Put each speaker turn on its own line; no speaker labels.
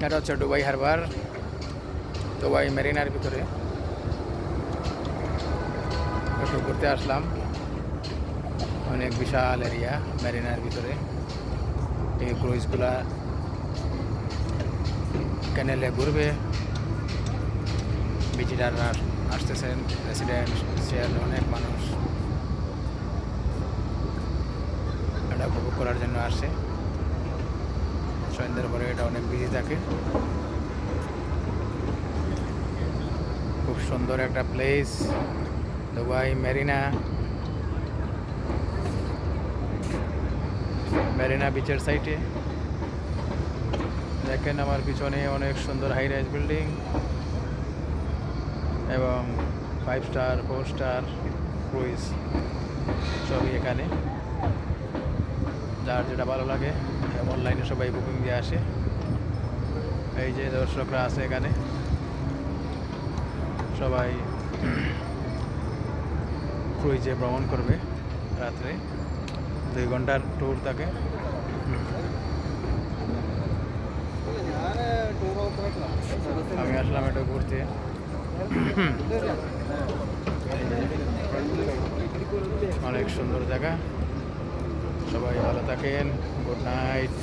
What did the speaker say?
এটা হচ্ছে Dubai Harbour, Dubai mariner ভিতরে একটু ঘুরতে আসলাম। অনেক বিশাল এরিয়া মেরিনার ভিতরে। এই ক্রুইজগুলা ক্যানেলে ঘুরবে, ভিজিটাররা আসতেছেন, রেসিডেন্সিয়াল অনেক মানুষ এটা উপভোগ করার জন্য আসে। সন্ধ্যের পরে এটা অনেক বিজি থাকে। খুব সুন্দর একটা প্লেস দুবাই মেরিনা। মেরিনা বিচের সাইটে দেখেন আমার পিছনে অনেক সুন্দর হাই রাইজ বিল্ডিং এবং 5 স্টার 4 স্টার ক্রুইজ সবই এখানে। যার যেটা ভালো লাগে অনলাইনে সবাই বুকিং দিয়ে আসে। এই যে দর্শকরা আছে এখানে, সবাই ক্রুইজে ভ্রমণ করবে রাত্রে। 2 ঘন্টার ট্যুর থাকে। আমি আসলাম এটা ঘুরতে। অনেক সুন্দর জায়গা। সবাই ভালো থাকেন। Good night.